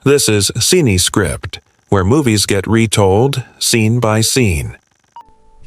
This is Cine Script, where movies get retold, scene by scene.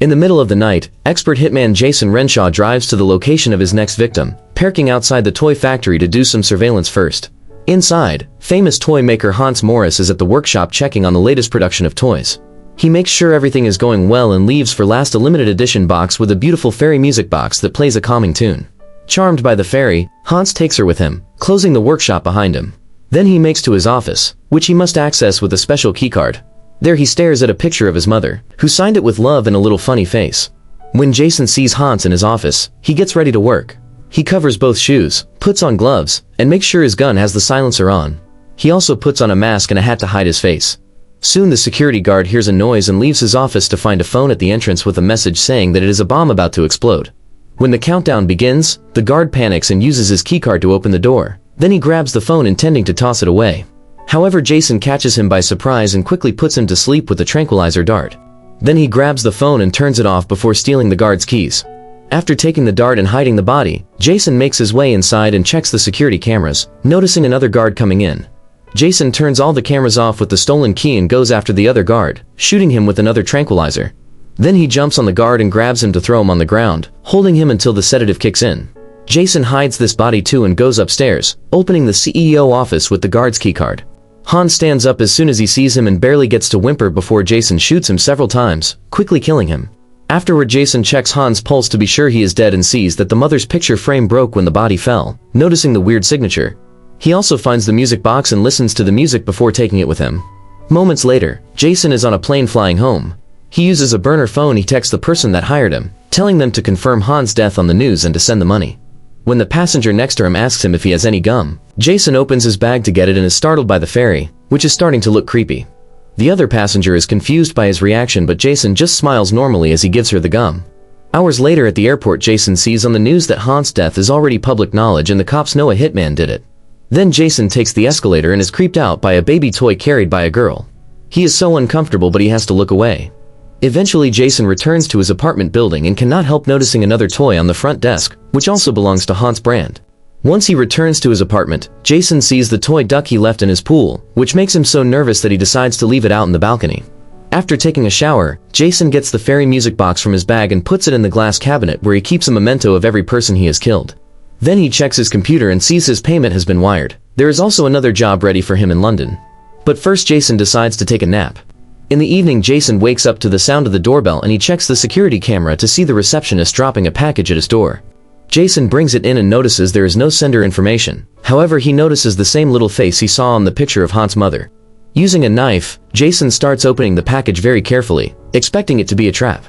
In the middle of the night, expert hitman Jason Renshaw drives to the location of his next victim, parking outside the toy factory to do some surveillance first. Inside, famous toy maker Hans Morris is at the workshop checking on the latest production of toys. He makes sure everything is going well and leaves for last a limited edition box with a beautiful fairy music box that plays a calming tune. Charmed by the fairy, Hans takes her with him, closing the workshop behind him. Then he makes to his office, which he must access with a special keycard. There he stares at a picture of his mother, who signed it with love and a little funny face. When Jason sees Hans in his office, he gets ready to work. He covers both shoes, puts on gloves, and makes sure his gun has the silencer on. He also puts on a mask and a hat to hide his face. Soon the security guard hears a noise and leaves his office to find a phone at the entrance with a message saying that it is a bomb about to explode. When the countdown begins, the guard panics and uses his keycard to open the door. Then he grabs the phone intending to toss it away. However, Jason catches him by surprise and quickly puts him to sleep with a tranquilizer dart. Then he grabs the phone and turns it off before stealing the guard's keys. After taking the dart and hiding the body, Jason makes his way inside and checks the security cameras, noticing another guard coming in. Jason turns all the cameras off with the stolen key and goes after the other guard, shooting him with another tranquilizer. Then he jumps on the guard and grabs him to throw him on the ground, holding him until the sedative kicks in. Jason hides this body too and goes upstairs, opening the CEO office with the guard's keycard. Hans stands up as soon as he sees him and barely gets to whimper before Jason shoots him several times, quickly killing him. Afterward, Jason checks Hans' pulse to be sure he is dead and sees that the mother's picture frame broke when the body fell, noticing the weird signature. He also finds the music box and listens to the music before taking it with him. Moments later, Jason is on a plane flying home. He uses a burner phone. He texts the person that hired him, telling them to confirm Hans' death on the news and to send the money. When the passenger next to him asks him if he has any gum, Jason opens his bag to get it and is startled by the fairy, which is starting to look creepy. The other passenger is confused by his reaction, but Jason just smiles normally as he gives her the gum. Hours later at the airport, Jason sees on the news that Hans' death is already public knowledge and the cops know a hitman did it. Then Jason takes the escalator and is creeped out by a baby toy carried by a girl. He is so uncomfortable, but he has to look away. Eventually, Jason returns to his apartment building and cannot help noticing another toy on the front desk, which also belongs to Hans' brand. Once he returns to his apartment, Jason sees the toy duck he left in his pool, which makes him so nervous that he decides to leave it out in the balcony. After taking a shower, Jason gets the fairy music box from his bag and puts it in the glass cabinet where he keeps a memento of every person he has killed. Then he checks his computer and sees his payment has been wired. There is also another job ready for him in London. But first, Jason decides to take a nap. In the evening, Jason wakes up to the sound of the doorbell and he checks the security camera to see the receptionist dropping a package at his door. Jason brings it in and notices there is no sender information. However, he notices the same little face he saw on the picture of Hans' mother. Using a knife, Jason starts opening the package very carefully, expecting it to be a trap.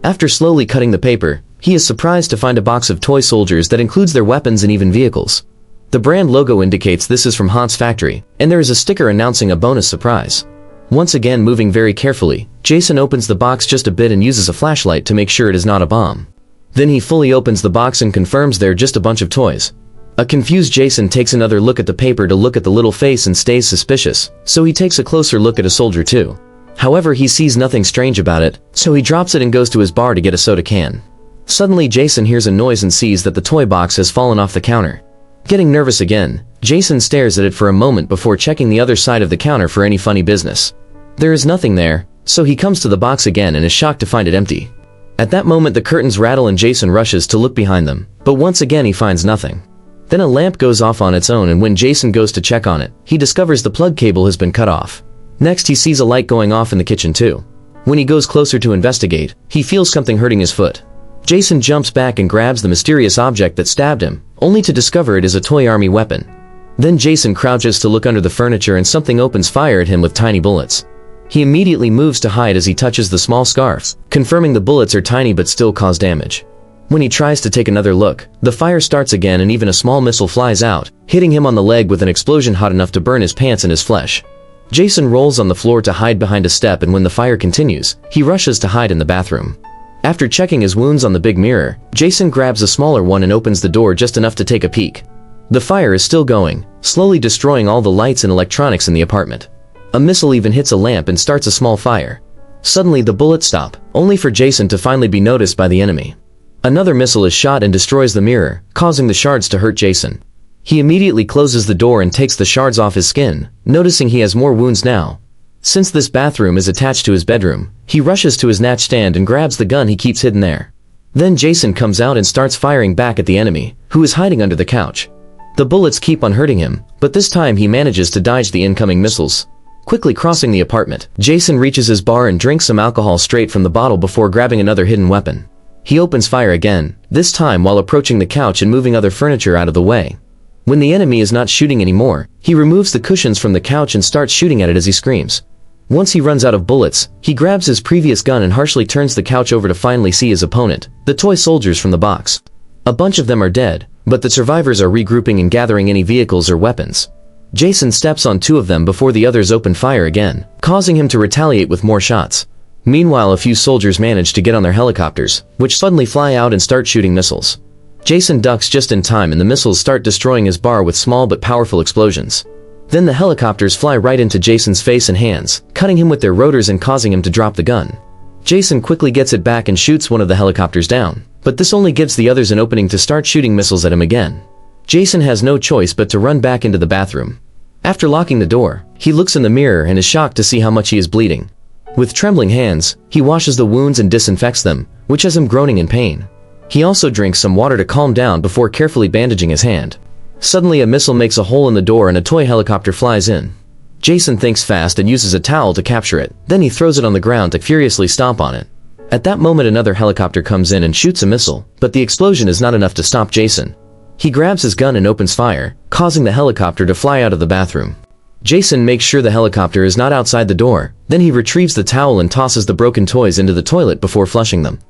After slowly cutting the paper, he is surprised to find a box of toy soldiers that includes their weapons and even vehicles. The brand logo indicates this is from Hans' factory, and there is a sticker announcing a bonus surprise. Once again, moving very carefully, Jason opens the box just a bit and uses a flashlight to make sure it is not a bomb. Then he fully opens the box and confirms they're just a bunch of toys. A confused Jason takes another look at the paper to look at the little face and stays suspicious, so he takes a closer look at a soldier too. However, he sees nothing strange about it, so he drops it and goes to his bar to get a soda can. Suddenly, Jason hears a noise and sees that the toy box has fallen off the counter. Getting nervous again, Jason stares at it for a moment before checking the other side of the counter for any funny business. There is nothing there, so he comes to the box again and is shocked to find it empty. At that moment, the curtains rattle and Jason rushes to look behind them, but once again he finds nothing. Then a lamp goes off on its own, and when Jason goes to check on it, he discovers the plug cable has been cut off. Next, he sees a light going off in the kitchen too. When he goes closer to investigate, he feels something hurting his foot. Jason jumps back and grabs the mysterious object that stabbed him, only to discover it is a toy army weapon. Then Jason crouches to look under the furniture and something opens fire at him with tiny bullets. He immediately moves to hide as he touches the small scarf, confirming the bullets are tiny but still cause damage. When he tries to take another look, the fire starts again and even a small missile flies out, hitting him on the leg with an explosion hot enough to burn his pants and his flesh. Jason rolls on the floor to hide behind a step, and when the fire continues, he rushes to hide in the bathroom. After checking his wounds on the big mirror, Jason grabs a smaller one and opens the door just enough to take a peek. The fire is still going, slowly destroying all the lights and electronics in the apartment. A missile even hits a lamp and starts a small fire. Suddenly the bullets stop, only for Jason to finally be noticed by the enemy. Another missile is shot and destroys the mirror, causing the shards to hurt Jason. He immediately closes the door and takes the shards off his skin, noticing he has more wounds now. Since this bathroom is attached to his bedroom, he rushes to his nightstand and grabs the gun he keeps hidden there. Then Jason comes out and starts firing back at the enemy, who is hiding under the couch. The bullets keep on hurting him, but this time he manages to dodge the incoming missiles. Quickly crossing the apartment, Jason reaches his bar and drinks some alcohol straight from the bottle before grabbing another hidden weapon. He opens fire again, this time while approaching the couch and moving other furniture out of the way. When the enemy is not shooting anymore, he removes the cushions from the couch and starts shooting at it as he screams. Once he runs out of bullets, he grabs his previous gun and harshly turns the couch over to finally see his opponent, the toy soldiers from the box. A bunch of them are dead, but the survivors are regrouping and gathering any vehicles or weapons. Jason steps on 2 of them before the others open fire again, causing him to retaliate with more shots. Meanwhile, a few soldiers manage to get on their helicopters, which suddenly fly out and start shooting missiles. Jason ducks just in time and the missiles start destroying his bar with small but powerful explosions. Then the helicopters fly right into Jason's face and hands, cutting him with their rotors and causing him to drop the gun. Jason quickly gets it back and shoots one of the helicopters down, but this only gives the others an opening to start shooting missiles at him again. Jason has no choice but to run back into the bathroom. After locking the door, he looks in the mirror and is shocked to see how much he is bleeding. With trembling hands, he washes the wounds and disinfects them, which has him groaning in pain. He also drinks some water to calm down before carefully bandaging his hand. Suddenly a missile makes a hole in the door and a toy helicopter flies in. Jason thinks fast and uses a towel to capture it, then he throws it on the ground to furiously stomp on it. At that moment another helicopter comes in and shoots a missile, but the explosion is not enough to stop Jason. He grabs his gun and opens fire, causing the helicopter to fly out of the bathroom. Jason makes sure the helicopter is not outside the door, then he retrieves the towel and tosses the broken toys into the toilet before flushing them.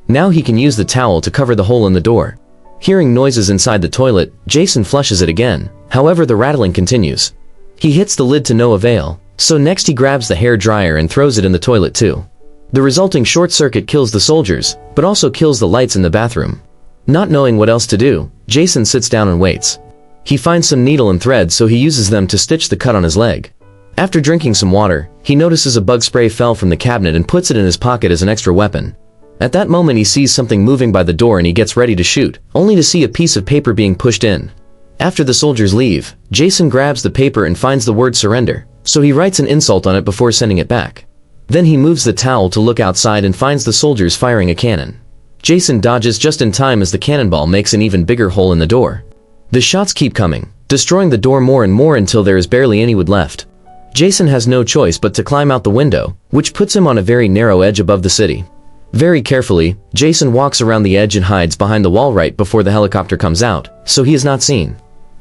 Now he can use the towel to cover the hole in the door. Hearing noises inside the toilet, Jason flushes it again, however the rattling continues. He hits the lid to no avail, so next he grabs the hair dryer and throws it in the toilet too. The resulting short circuit kills the soldiers, but also kills the lights in the bathroom. Not knowing what else to do, Jason sits down and waits. He finds some needle and thread so he uses them to stitch the cut on his leg. After drinking some water, he notices a bug spray fell from the cabinet and puts it in his pocket as an extra weapon. At that moment he sees something moving by the door and he gets ready to shoot, only to see a piece of paper being pushed in. After the soldiers leave, Jason grabs the paper and finds the word surrender, so he writes an insult on it before sending it back. Then he moves the towel to look outside and finds the soldiers firing a cannon. Jason dodges just in time as the cannonball makes an even bigger hole in the door. The shots keep coming, destroying the door more and more until there is barely any wood left. Jason has no choice but to climb out the window, which puts him on a very narrow edge above the city. Very carefully, Jason walks around the edge and hides behind the wall right before the helicopter comes out, so he is not seen.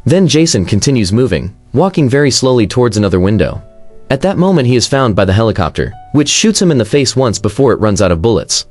Then Jason continues moving, walking very slowly towards another window. At that moment he is found by the helicopter, which shoots him in the face once before it runs out of bullets.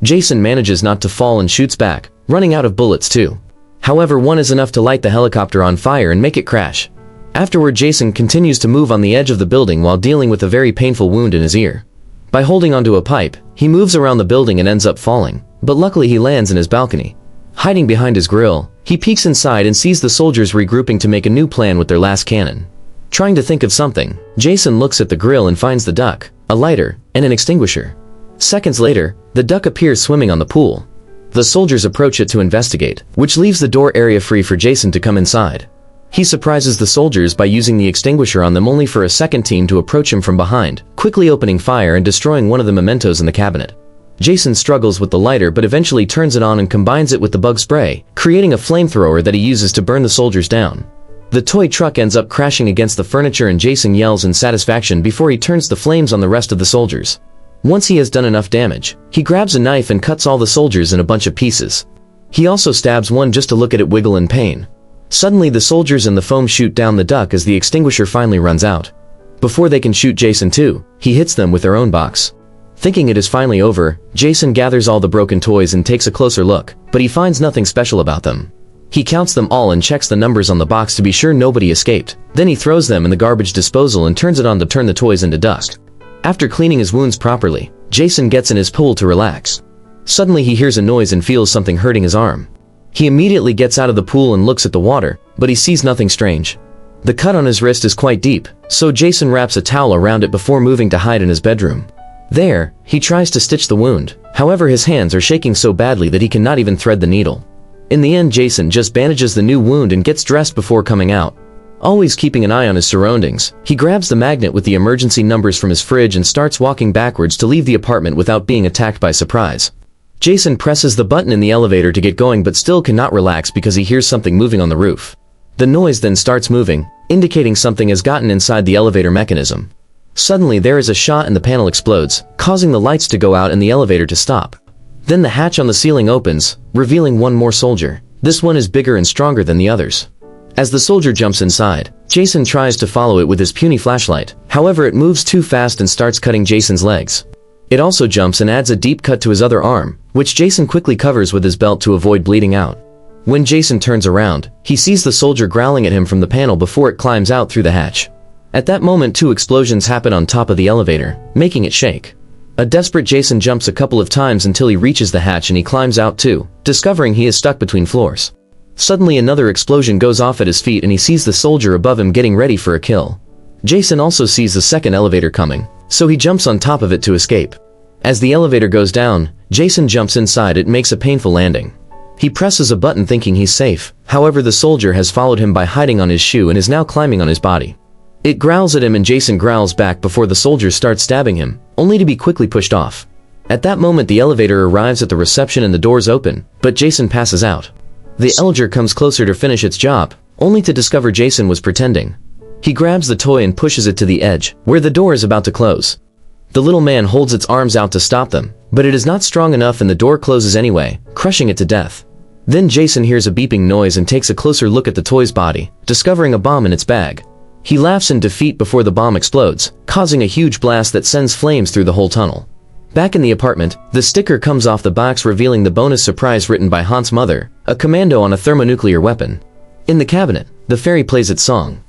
Jason manages not to fall and shoots back, running out of bullets too. However, one is enough to light the helicopter on fire and make it crash. Afterward, Jason continues to move on the edge of the building while dealing with a very painful wound in his ear. By holding onto a pipe, he moves around the building and ends up falling, but luckily he lands in his balcony. Hiding behind his grill, he peeks inside and sees the soldiers regrouping to make a new plan with their last cannon. Trying to think of something, Jason looks at the grill and finds the duck, a lighter, and an extinguisher. Seconds later, the duck appears swimming on the pool. The soldiers approach it to investigate, which leaves the door area free for Jason to come inside. He surprises the soldiers by using the extinguisher on them only for a second team to approach him from behind, quickly opening fire and destroying one of the mementos in the cabinet. Jason struggles with the lighter but eventually turns it on and combines it with the bug spray, creating a flamethrower that he uses to burn the soldiers down. The toy truck ends up crashing against the furniture and Jason yells in satisfaction before he turns the flames on the rest of the soldiers. Once he has done enough damage, he grabs a knife and cuts all the soldiers in a bunch of pieces. He also stabs one just to look at it wiggle in pain. Suddenly the soldiers and the foam shoot down the duck as the extinguisher finally runs out. Before they can shoot Jason too, he hits them with their own box. Thinking it is finally over, Jason gathers all the broken toys and takes a closer look, but he finds nothing special about them. He counts them all and checks the numbers on the box to be sure nobody escaped. Then he throws them in the garbage disposal and turns it on to turn the toys into dust. After cleaning his wounds properly, Jason gets in his pool to relax. Suddenly he hears a noise and feels something hurting his arm. He immediately gets out of the pool and looks at the water, but he sees nothing strange. The cut on his wrist is quite deep, so Jason wraps a towel around it before moving to hide in his bedroom. There, he tries to stitch the wound, however his hands are shaking so badly that he cannot even thread the needle. In the end, Jason just bandages the new wound and gets dressed before coming out. Always keeping an eye on his surroundings, he grabs the magnet with the emergency numbers from his fridge and starts walking backwards to leave the apartment without being attacked by surprise. Jason presses the button in the elevator to get going but still cannot relax because he hears something moving on the roof. The noise then starts moving, indicating something has gotten inside the elevator mechanism. Suddenly there is a shot and the panel explodes, causing the lights to go out and the elevator to stop. Then the hatch on the ceiling opens, revealing one more soldier. This one is bigger and stronger than the others. As the soldier jumps inside, Jason tries to follow it with his puny flashlight. However, it moves too fast and starts cutting Jason's legs. It also jumps and adds a deep cut to his other arm, which Jason quickly covers with his belt to avoid bleeding out. When Jason turns around, he sees the soldier growling at him from the panel before it climbs out through the hatch. At that moment, 2 explosions happen on top of the elevator, making it shake. A desperate Jason jumps a couple of times until he reaches the hatch and he climbs out too, discovering he is stuck between floors. Suddenly another explosion goes off at his feet and he sees the soldier above him getting ready for a kill. Jason also sees the second elevator coming, so he jumps on top of it to escape. As the elevator goes down, Jason jumps inside. It makes a painful landing. He presses a button thinking he's safe, however the soldier has followed him by hiding on his shoe and is now climbing on his body. It growls at him and Jason growls back before the soldier starts stabbing him, only to be quickly pushed off. At that moment the elevator arrives at the reception and the doors open, but Jason passes out. The elevator comes closer to finish its job, only to discover Jason was pretending. He grabs the toy and pushes it to the edge, where the door is about to close. The little man holds its arms out to stop them, but it is not strong enough and the door closes anyway, crushing it to death. Then Jason hears a beeping noise and takes a closer look at the toy's body, discovering a bomb in its bag. He laughs in defeat before the bomb explodes, causing a huge blast that sends flames through the whole tunnel. Back in the apartment, the sticker comes off the box revealing the bonus surprise written by Hans's mother, a commando on a thermonuclear weapon. In the cabinet, the fairy plays its song.